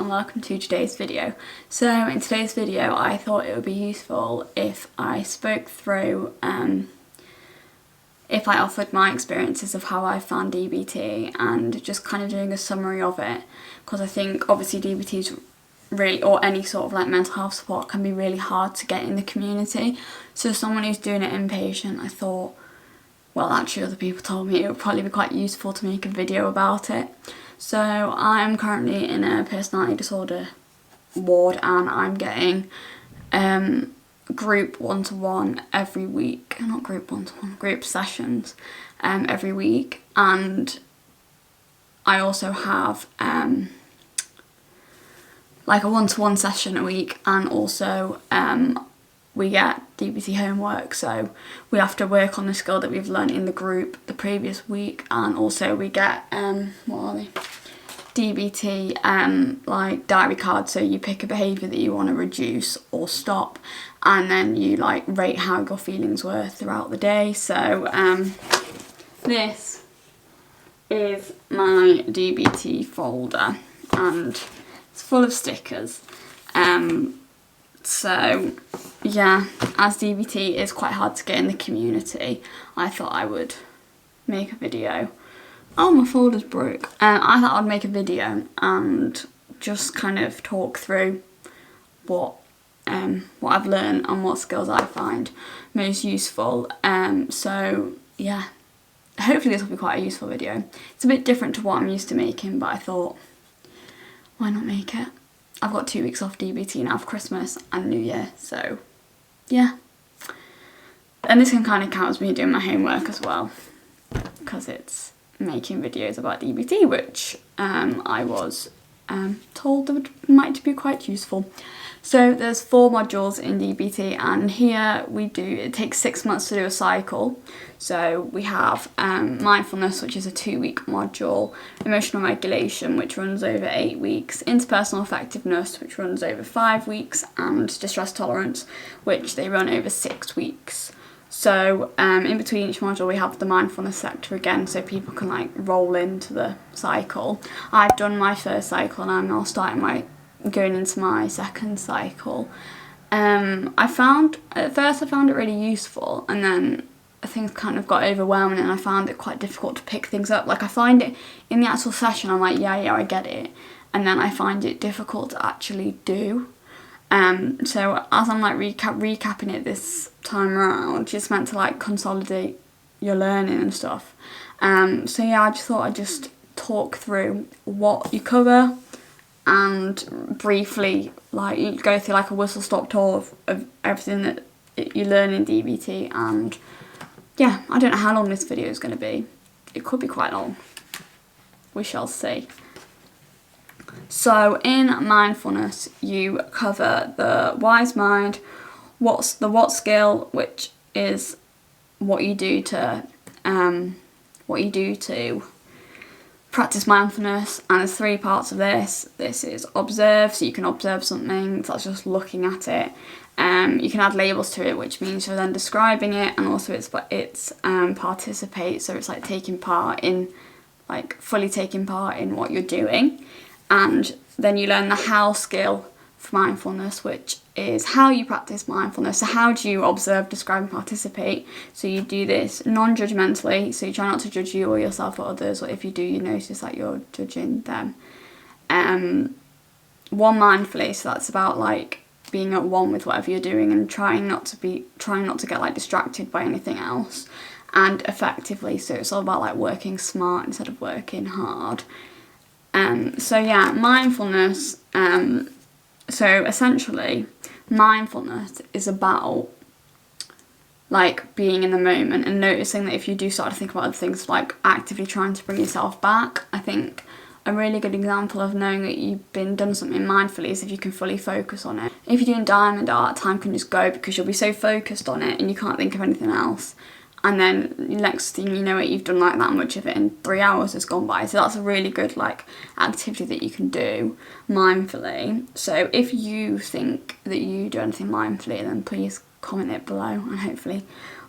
and welcome to today's video. So in today's video I thought it would be useful if I spoke through, if I offered my experiences of how I found DBT and just kind of doing a summary of it, because I think obviously DBT is really, or any sort of like mental health support can be really hard to get in the community. So as someone who's doing it inpatient, I thought, well actually other people told me it would probably be quite useful to make a video about it. So I am currently in a personality disorder ward and I'm getting group one-to-one every week, not group one-to-one, group sessions every week, and I also have like a one-to-one session a week, and also we get DBT homework, so we have to work on the skill that we've learned in the group the previous week, and also we get what are they? DBT like diary cards, so you pick a behaviour that you want to reduce or stop, and then you like rate how your feelings were throughout the day. So this is my DBT folder and it's full of stickers. So yeah, as DBT is quite hard to get in the community, I thought I would make a video. Oh, my folder's broke. I thought I'd make a video and just kind of talk through what I've learned and what skills I find most useful. So yeah, hopefully this will be quite a useful video. It's a bit different to what I'm used to making, but I thought, why not make it? I've got 2 weeks off DBT now for Christmas and New Year, so yeah. And this can kind of count as me doing my homework as well, because it's making videos about DBT, which I was told that might be quite useful. So there's 4 modules in DBT, and here it takes 6 months to do a cycle. So we have Mindfulness, which is a 2-week module, Emotional Regulation, which runs over 8 weeks, Interpersonal Effectiveness, which runs over 5 weeks, and Distress Tolerance, which they run over 6 weeks. So in between each module we have the mindfulness sector again, so people can like roll into the cycle. I've done my first cycle and I'm now going into my second cycle. At first I found it really useful, and then things kind of got overwhelming and I found it quite difficult to pick things up. Like I find it in the actual session, I'm like, yeah, I get it, and then I find it difficult to actually do. So as I'm like recapping it this time around, just meant to like consolidate your learning and stuff. So yeah, I just thought I'd just talk through what you cover and briefly like go through like a whistle-stop tour of everything that you learn in DBT. And yeah, I don't know how long this video is going to be. It could be quite long. We shall see. So in mindfulness you cover the wise mind, what skill, which is what you do to practice mindfulness, and there's 3 parts of this. This is observe, so you can observe something, so that's just looking at it. You can add labels to it, which means you're then describing it, and also it's participate, so it's like taking part in, like fully taking part in what you're doing. And then you learn the how skill for mindfulness, which is how you practice mindfulness. So how do you observe, describe and participate? So you do this non-judgmentally, so you try not to judge you or yourself or others, or if you do, you notice that you're judging them. One mindfully, so that's about like being at one with whatever you're doing and trying not to get like distracted by anything else. And effectively, so it's all about like working smart instead of working hard. So yeah, mindfulness, so essentially mindfulness is about like being in the moment and noticing that if you do start to think about other things, like actively trying to bring yourself back. I think a really good example of knowing that you've done something mindfully is if you can fully focus on it. If you're doing diamond art, time can just go because you'll be so focused on it and you can't think of anything else. And then next thing you know it, you've done like that much of it and 3 hours has gone by. So that's a really good like activity that you can do mindfully. So if you think that you do anything mindfully, then please comment it below, and hopefully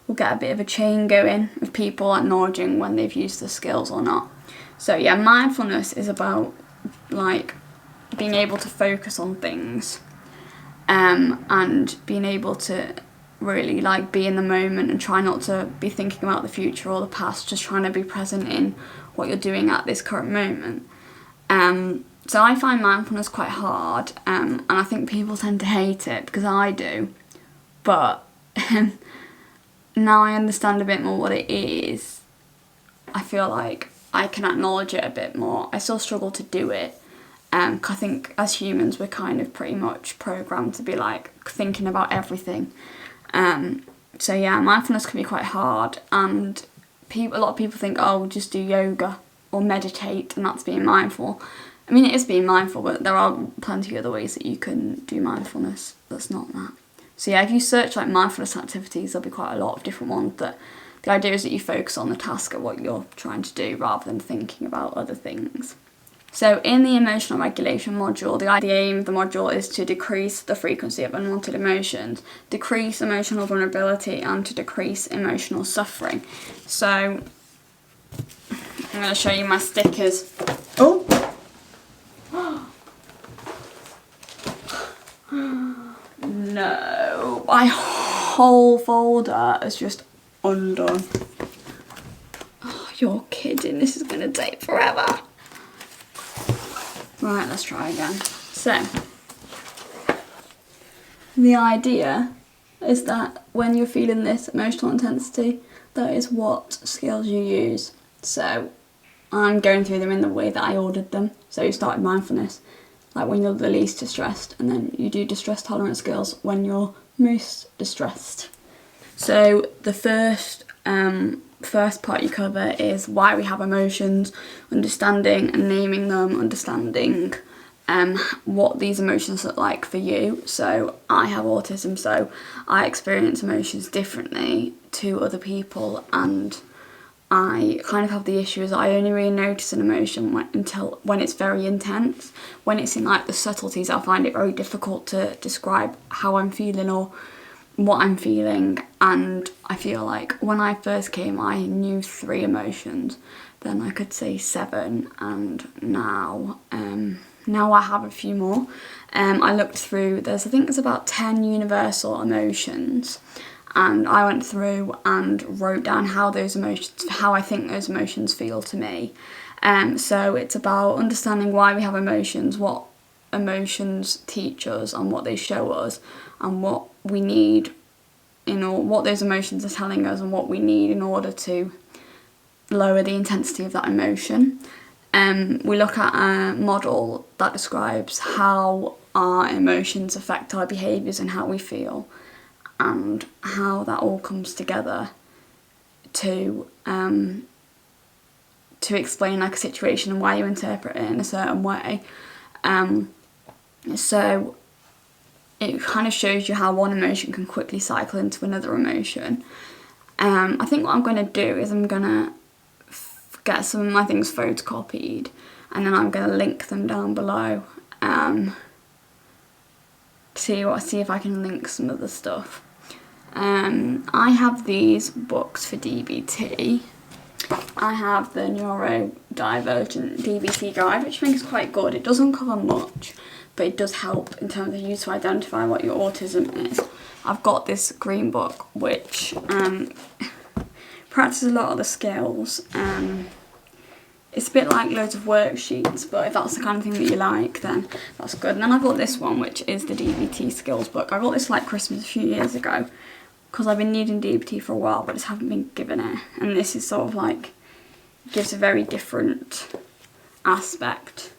we'll get a bit of a chain going of people acknowledging when they've used the skills or not. So yeah, mindfulness is about like being able to focus on things, and being able to really like be in the moment and try not to be thinking about the future or the past, just trying to be present in what you're doing at this current moment. So I find mindfulness quite hard, and I think people tend to hate it because I do, but now I understand a bit more what it is, I feel like I can acknowledge it a bit more. I still struggle to do it, 'cause I think as humans we're kind of pretty much programmed to be like thinking about everything. So yeah, mindfulness can be quite hard, and a lot of people think, oh, just do yoga or meditate and that's being mindful. I mean, it is being mindful, but there are plenty of other ways that you can do mindfulness that's not that. So yeah, if you search like mindfulness activities, there'll be quite a lot of different ones that the idea is that you focus on the task of what you're trying to do rather than thinking about other things. So in the emotional regulation module, the aim of the module is to decrease the frequency of unwanted emotions, decrease emotional vulnerability, and to decrease emotional suffering. So I'm going to show you my stickers. Oh! No, my whole folder is just undone. Oh, you're kidding, this is going to take forever. Right, let's try again. So, the idea is that when you're feeling this emotional intensity, that is what skills you use. So, I'm going through them in the way that I ordered them. So you started mindfulness, like when you're the least distressed, and then you do distress tolerance skills when you're most distressed. So the first part you cover is why we have emotions, understanding and naming them, understanding what these emotions look like for you. So I have autism, so I experience emotions differently to other people, and I kind of have the issue is I only really notice an emotion when it's very intense. When it's in like the subtleties, I find it very difficult to describe how I'm feeling or what I'm feeling. And I feel like when I first came, I knew 3 emotions. Then I could say 7, and now I have a few more. I looked through. I think there's about 10 universal emotions. And I went through and wrote down how I think those emotions feel to me. So it's about understanding why we have emotions, what emotions teach us and what they show us, and what we need what those emotions are telling us and what we need in order to lower the intensity of that emotion. We look at a model that describes how our emotions affect our behaviours and how we feel, and how that all comes together to explain like a situation and why you interpret it in a certain way. So it kind of shows you how one emotion can quickly cycle into another emotion. I think what I'm going to do is I'm going to get some of my things photocopied, and then I'm going to link them down below. See if I can link some of the stuff. I have these books for DBT. I have the neurodivergent DBT guide, which I think is quite good. It doesn't cover much, but it does help in terms of you to identify what your autism is. I've got this green book which practices a lot of the skills. It's a bit like loads of worksheets, but if that's the kind of thing that you like, then that's good. And then I've got this one, which is the DBT skills book. I got this like Christmas a few years ago, because I've been needing DBT for a while, but just haven't been given it. And this is sort of like, gives a very different aspect.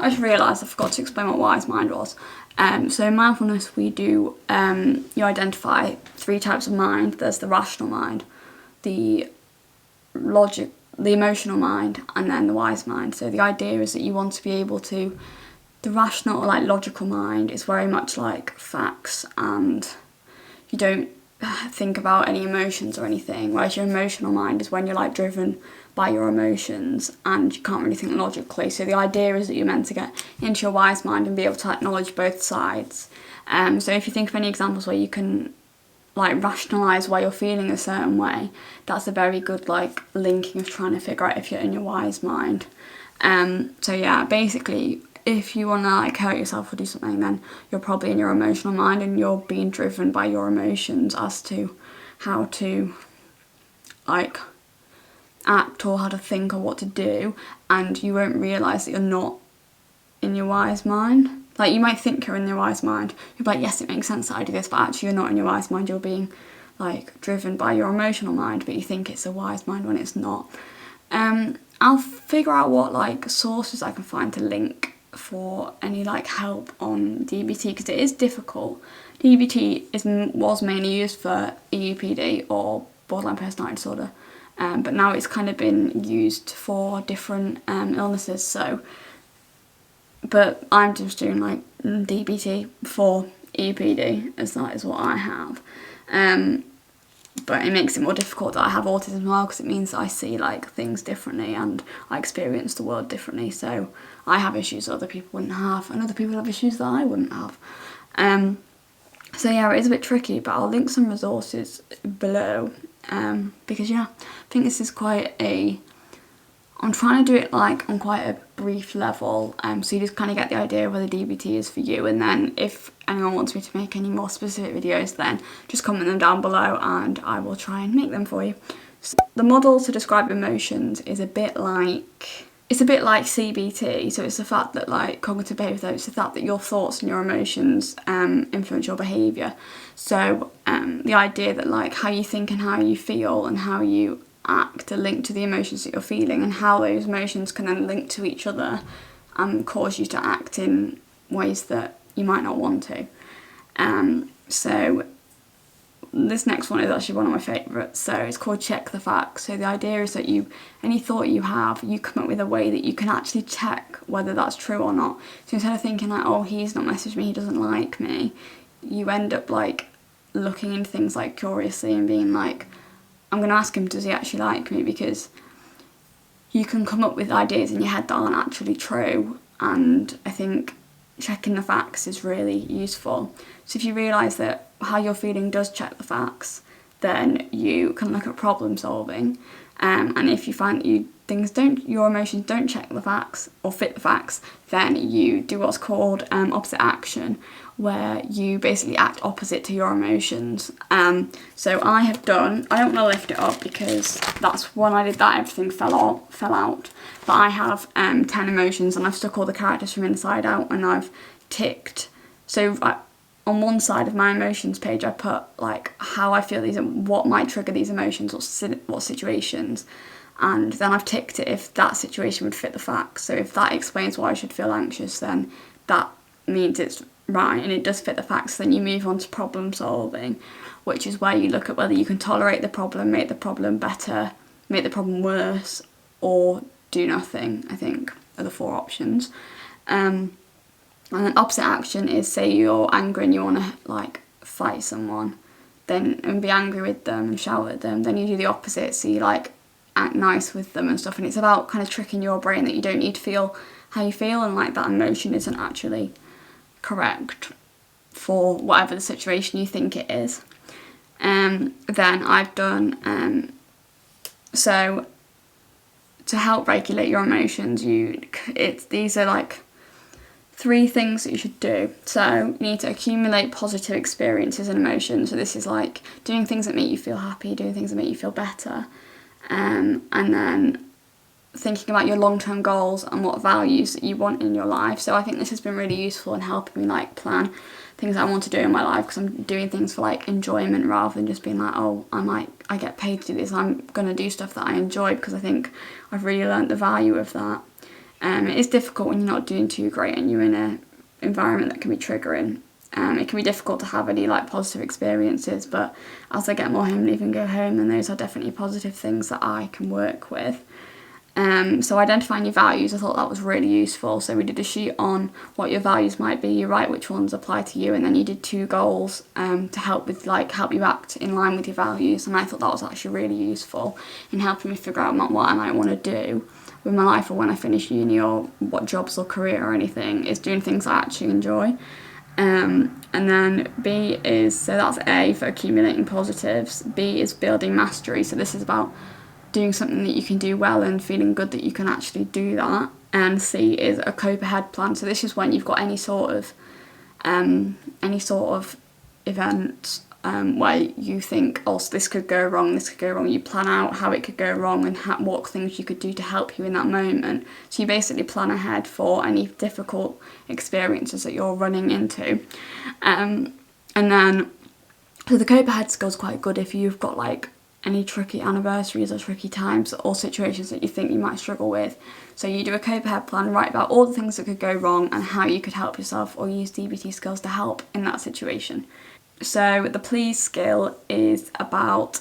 I just realised I forgot to explain what wise mind was. So in mindfulness we do, you identify 3 types of mind. There's the rational mind, the emotional mind, and then the wise mind. So the idea is that you want to be able to, the rational or like logical mind is very much like facts, and you don't think about any emotions or anything, whereas your emotional mind is when you're like driven by your emotions and you can't really think logically. So the idea is that you're meant to get into your wise mind and be able to acknowledge both sides. So if you think of any examples where you can like rationalise why you're feeling a certain way, that's a very good like linking of trying to figure out if you're in your wise mind. So yeah, basically if you want to like hurt yourself or do something, then you're probably in your emotional mind and you're being driven by your emotions as to how to like act or how to think or what to do, and you won't realise that you're not in your wise mind. Like, you might think you're in your wise mind, you're like, yes, it makes sense that I do this, but actually you're not in your wise mind, you're being like driven by your emotional mind, but you think it's a wise mind when it's not. I'll figure out what like sources I can find to link for any like help on DBT, because it is difficult. DBT was mainly used for EUPD or borderline personality disorder, but now it's kind of been used for different illnesses. So, but I'm just doing like DBT for EUPD, as that is what I have. But it makes it more difficult that I have autism as well, because it means that I see like things differently and I experience the world differently. So I have issues that other people wouldn't have, and other people have issues that I wouldn't have. So yeah, it is a bit tricky, but I'll link some resources below, because yeah, I think this is quite a... I'm trying to do it like on quite a brief level, so you just kind of get the idea of whether DBT is for you, and then if anyone wants me to make any more specific videos, then just comment them down below and I will try and make them for you. So the model to describe emotions is a bit like... It's a bit like CBT, so it's the fact that like cognitive behaviour therapy, it's the fact that your thoughts and your emotions influence your behaviour. So the idea that like how you think and how you feel and how you act are linked to the emotions that you're feeling, and how those emotions can then link to each other and cause you to act in ways that you might not want to. So this next one is actually one of my favourites. So it's called Check the Facts. So the idea is that any thought you have, you come up with a way that you can actually check whether that's true or not. So instead of thinking like, oh, he's not messaged me, he doesn't like me, you end up like looking into things like curiously and being like, I'm going to ask him, does he actually like me? Because you can come up with ideas in your head that aren't actually true, and I think checking the facts is really useful. So if you realise that how you're feeling does check the facts, then you can look at problem solving, and if you find that your emotions don't check the facts or fit the facts, then you do what's called opposite action, where you basically act opposite to your emotions. So I don't want to lift it up because that's when I did that, everything fell out. But I have 10 emotions, and I've stuck all the characters from inside out, and I've ticked. So on one side of my emotions page, I put like how I feel these and what might trigger these emotions, what situations, and then I've ticked it if that situation would fit the facts. So if that explains why I should feel anxious, then that means it's right and it does fit the facts. Then you move on to problem solving, which is where you look at whether you can tolerate the problem, make the problem better, make the problem worse, or do nothing, I think, are the 4 options. And then opposite action is, say you're angry and you want to like fight someone, then and be angry with them and shout at them, then you do the opposite, so you like act nice with them and stuff. And it's about kind of tricking your brain that you don't need to feel how you feel, and like that emotion isn't actually correct for whatever the situation you think it is. Then I've done so to help regulate your emotions, these are like 3 things that you should do. So you need to accumulate positive experiences and emotions. So this is like doing things that make you feel happy, doing things that make you feel better, and then thinking about your long-term goals and what values that you want in your life. So I think this has been really useful in helping me like plan things I want to do in my life, because I'm doing things for like enjoyment rather than just being like, oh, I get paid to do this, I'm going to do stuff that I enjoy, because I think I've really learnt the value of that. It is difficult when you're not doing too great and you're in an environment that can be triggering. It can be difficult to have any like positive experiences, but as I get more home leave and go home, then those are definitely positive things that I can work with. So identifying your values, I thought that was really useful. So we did a sheet on what your values might be, you write which ones apply to you, and then you did 2 goals to help you act in line with your values. And I thought that was actually really useful in helping me figure out what I might want to do with my life, or when I finish uni, or what jobs or career or anything, is doing things I actually enjoy. And then B is, so that's A for accumulating positives. B is building mastery. So this is about doing something that you can do well and feeling good that you can actually do that. And C is a cope ahead plan. So this is when you've got any sort of event where you think, oh, so this could go wrong, you plan out how it could go wrong and what things you could do to help you in that moment. So you basically plan ahead for any difficult experiences that you're running into. And then, so the cope ahead skill is quite good if you've got like any tricky anniversaries or tricky times or situations that you think you might struggle with. So you do a cope ahead plan, write about all the things that could go wrong and how you could help yourself or use DBT skills to help in that situation. So the please skill is about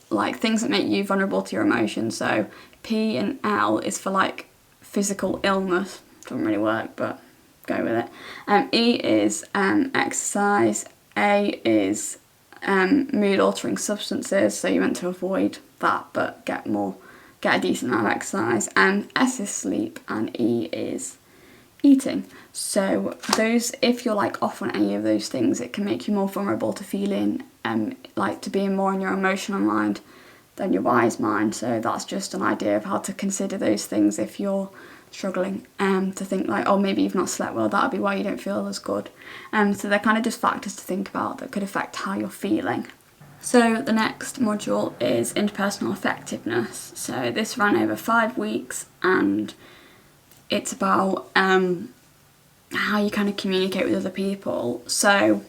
like things that make you vulnerable to your emotions. So P and L is for like physical illness. Doesn't really work, but go with it. E is exercise. A is mood altering substances. So you're meant to avoid that, but get a decent amount of exercise. And S is sleep, and E is eating. So those, if you're like off on any of those things, it can make you more vulnerable to feeling like to being more in your emotional mind than your wise mind. So that's just an idea of how to consider those things if you're struggling to think like, oh, maybe you've not slept well, that'll be why you don't feel as good. So they're kind of just factors to think about that could affect how you're feeling. So the next module is Interpersonal Effectiveness. So this ran over 5 weeks, and it's about how you kind of communicate with other people. So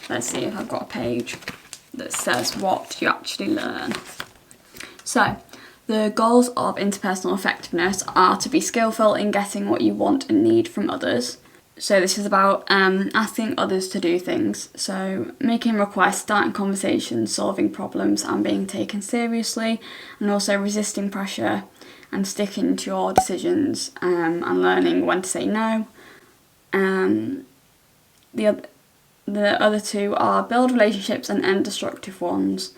let's see if I've got a page that says what you actually learn. So the goals of interpersonal effectiveness are to be skillful in getting what you want and need from others. So this is about asking others to do things. So making requests, starting conversations, solving problems and being taken seriously, and also resisting pressure and sticking to your decisions and learning when to say no. The other two are build relationships and end destructive ones,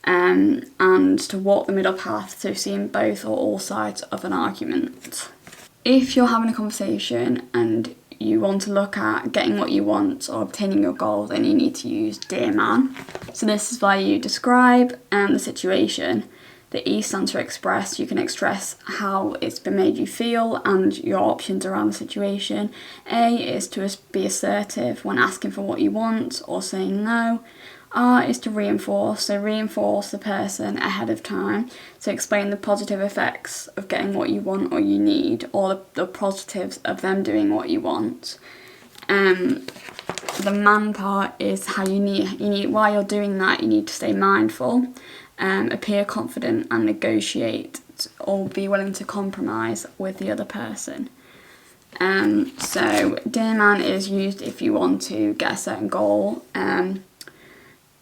and to walk the middle path, so seeing both or all sides of an argument. If you're having a conversation and you want to look at getting what you want or obtaining your goal, then you need to use Dear Man. So this is where you describe the situation. The E stands for express. You can express how it's been made you feel and your options around the situation. A is to be assertive when asking for what you want or saying no. R is to reinforce, so reinforce the person ahead of time. So explain the positive effects of getting what you want or you need, or the positives of them doing what you want. The man part is how you need while you're doing that, you need to stay mindful, appear confident and negotiate, or be willing to compromise with the other person. So Dear Man is used if you want to get a certain goal.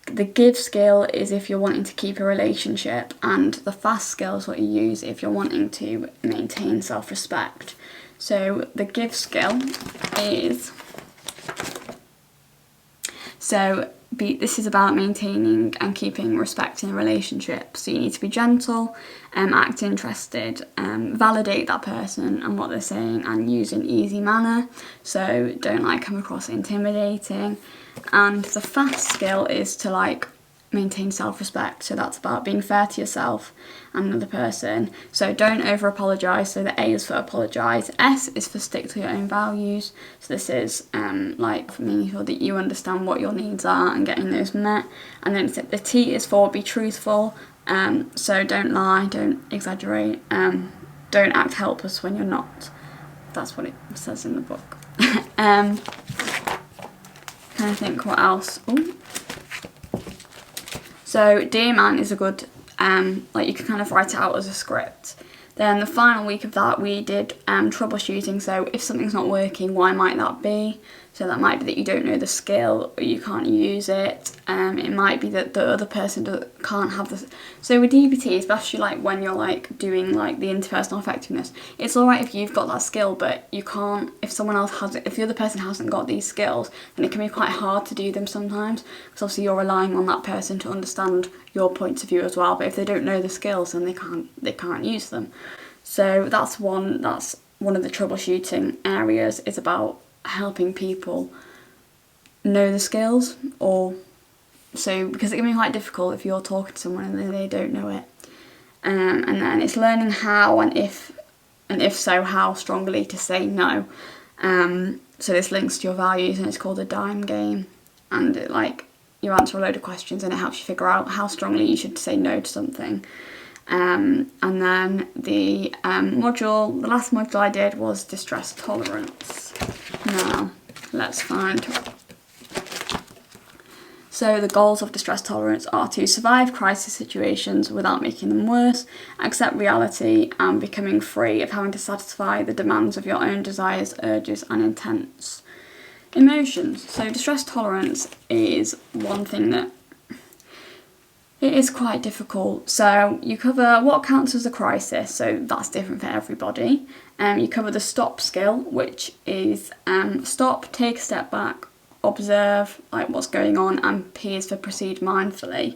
The give skill is if you're wanting to keep a relationship, and the fast skill is what you use if you're wanting to maintain self-respect. So the give skill is, this is about maintaining and keeping respect in a relationship. So you need to be gentle, act interested, validate that person and what they're saying, and use an easy manner. So don't come across intimidating. And the fast skill is to maintain self-respect. So that's about being fair to yourself and another person. So don't over apologise. So the A is for apologise. S is for stick to your own values. So this is making sure that you understand what your needs are and getting those met. And then the T is for be truthful. So don't lie, don't exaggerate, don't act helpless when you're not. That's what it says in the book. I think what else. Ooh. So Dear Man is a good, you can kind of write it out as a script. Then the final week of that we did troubleshooting. So if something's not working, why might that be? So that might be that you don't know the skill or you can't use it. It might be that the other person can't have the. So with DBT, especially when you're doing the interpersonal effectiveness, it's alright if you've got that skill, but you can't if someone else has it. If the other person hasn't got these skills, then it can be quite hard to do them sometimes, because obviously you're relying on that person to understand your points of view as well. But if they don't know the skills, then they can't use them. So that's one of the troubleshooting areas, is about helping people know the skills, because it can be quite difficult if you're talking to someone and they don't know it. And then it's learning how and if and if so, how strongly to say no. So this links to your values, and it's called a dime game, and it, like, you answer a load of questions and it helps you figure out how strongly you should say no to something. And then the last module I did was distress tolerance. Now, let's find. So the goals of distress tolerance are to survive crisis situations without making them worse, accept reality, and becoming free of having to satisfy the demands of your own desires, urges, and intense emotions. So distress tolerance is one thing that it is quite difficult. So you cover what counts as a crisis, so that's different for everybody. You cover the stop skill, which is stop, take a step back, observe like what's going on, and P is for proceed mindfully.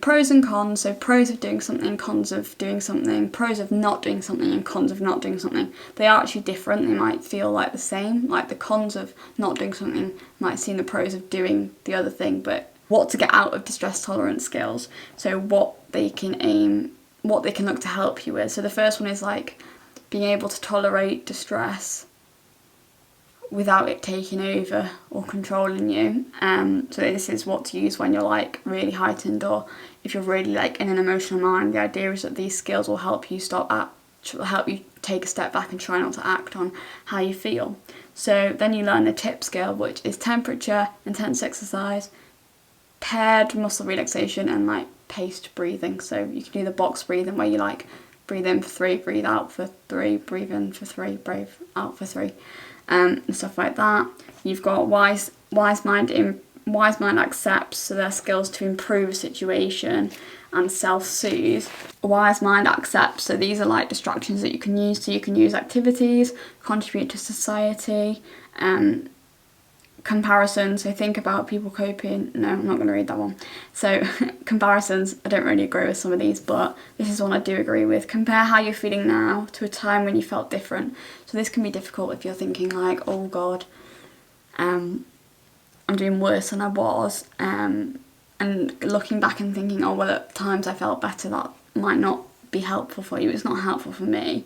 Pros and cons, so pros of doing something, cons of doing something, pros of not doing something, and cons of not doing something. They are actually different. They might feel like the same, like the cons of not doing something might seem the pros of doing the other thing, but what to get out of distress tolerance skills, so what they can look to help you with. So the first one is like being able to tolerate distress without it taking over or controlling you. So this is what to use when you're like really heightened, or if you're really like in an emotional mind. The idea is that these skills will help you help you take a step back and try not to act on how you feel. So then you learn the tip skill, which is temperature, intense exercise, paired muscle relaxation, and like paced breathing. So you can do the box breathing where you like breathe in for 3, breathe out for 3, breathe in for 3, breathe out for 3. And stuff like that. You've got wise mind accepts, so their skills to improve a situation, and self-soothe. Wise mind accepts, so these are like distractions that you can use. So you can use activities, contribute to society, comparisons, so think about people coping. No, I'm not going to read that one. So comparisons, I don't really agree with some of these, but this is one I do agree with. Compare how you're feeling now to a time when you felt different. So this can be difficult if you're thinking like, oh god, I'm doing worse than I was, and looking back and thinking, oh well, at times I felt better. That might not be helpful for you. It's not helpful for me.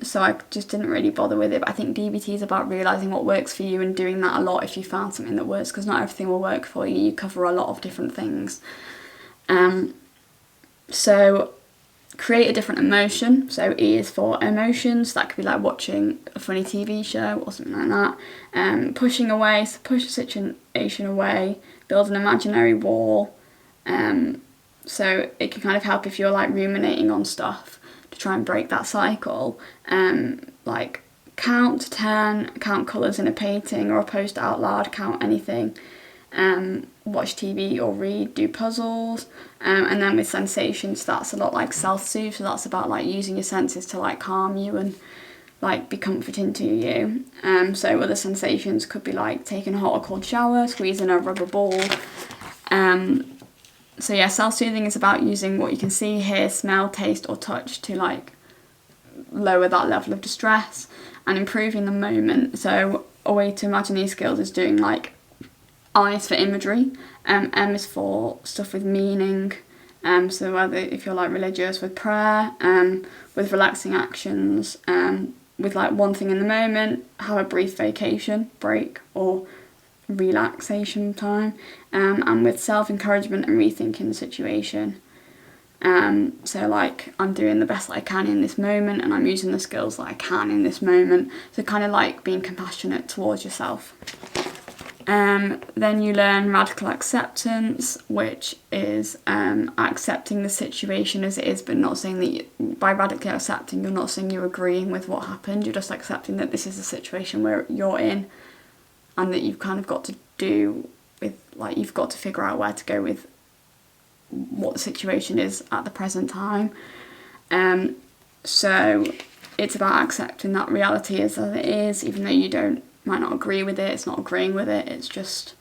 So I just didn't really bother with it. But I think DBT is about realising what works for you and doing that a lot if you found something that works, because not everything will work for you. You cover a lot of different things. So create a different emotion. So E is for emotions. That could be like watching a funny TV show or something like that. Pushing away, so push a situation away. Build an imaginary wall. So it can kind of help if you're like ruminating on stuff, to try and break that cycle. Like count to 10, count colours in a painting or a poster out loud, count anything. Watch TV or read, do puzzles. And then with sensations, that's a lot like self-soothe, so that's about like using your senses to like calm you and like be comforting to you. So other sensations could be like taking a hot or cold shower, squeezing a rubber ball. So yeah, self-soothing is about using what you can see, hear, smell, taste or touch to like lower that level of distress, and improving the moment. So a way to imagine these skills is doing like I is for imagery, M is for stuff with meaning, so whether if you're like religious, with prayer, with relaxing actions, with like one thing in the moment, have a brief vacation, break, or relaxation time, and with self-encouragement and rethinking the situation. So like I'm doing the best that I can in this moment, and I'm using the skills that I can in this moment, so kind of like being compassionate towards yourself. Then you learn radical acceptance, which is accepting the situation as it is, but not saying that by radically accepting, you're not saying you're agreeing with what happened, you're just accepting that this is a situation where you're in, and that you've kind of got to do with, like, you've got to figure out where to go with what the situation is at the present time. So it's about accepting that reality is as it is, even though you might not agree with it. It's not agreeing with it, it's just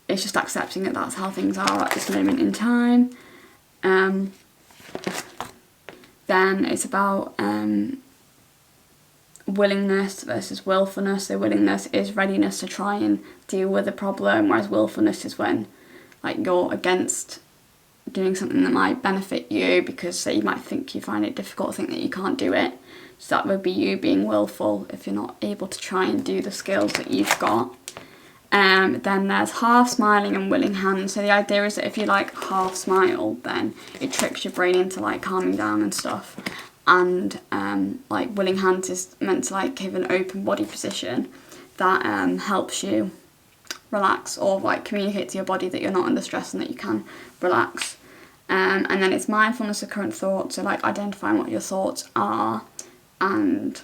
accepting that that's how things are at this moment in time. Then it's about willingness versus willfulness. So willingness is readiness to try and deal with a problem, whereas willfulness is when like you're against doing something that might benefit you, because say you might think you find it difficult, think that you can't do it. So that would be you being willful if you're not able to try and do the skills that you've got. Then there's half smiling and willing hands. So the idea is that if you like half smile, then it tricks your brain into like calming down and stuff. And like willing hands is meant to like give an open body position that helps you relax, or like communicate to your body that you're not under stress and that you can relax. And then it's mindfulness of current thoughts, so like identifying what your thoughts are. And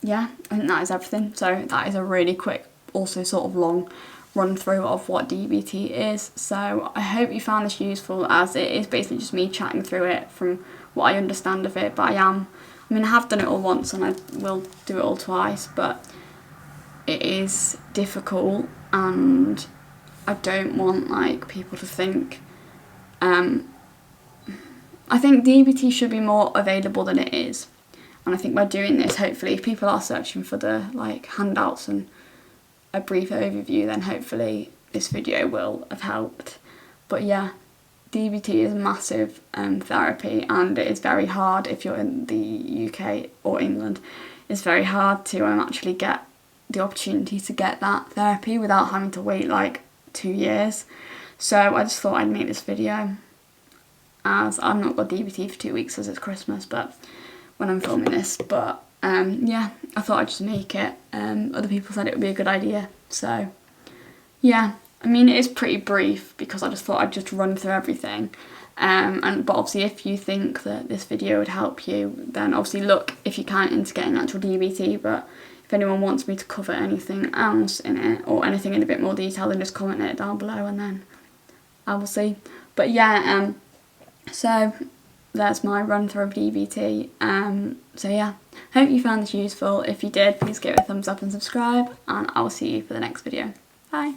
yeah, I think that is everything. So that is a really quick, also sort of long run through of what DBT is. So I hope you found this useful, as it is basically just me chatting through it from what I understand of it. But I have done it all once and I will do it all twice, but it is difficult, and I don't want like people to think I think DBT should be more available than it is. And I think by doing this, hopefully if people are searching for the like handouts and a brief overview, then hopefully this video will have helped. But yeah, DBT is massive therapy, and it is very hard if you're in the UK or England. It's very hard to actually get the opportunity to get that therapy without having to wait like 2 years. So I just thought I'd make this video, as I've not got DBT for 2 weeks as it's Christmas, but when I'm filming this. But yeah, I thought I'd just make it. Other people said it would be a good idea. So yeah, I mean, it is pretty brief because I just thought I'd just run through everything. But obviously if you think that this video would help you, then obviously look if you can into getting actual DBT. But if anyone wants me to cover anything else in it, or anything in a bit more detail, then just comment it down below and then I will see. But yeah, so that's my run through of DBT. So yeah, hope you found this useful. If you did, please give it a thumbs up and subscribe, and I will see you for the next video. Bye.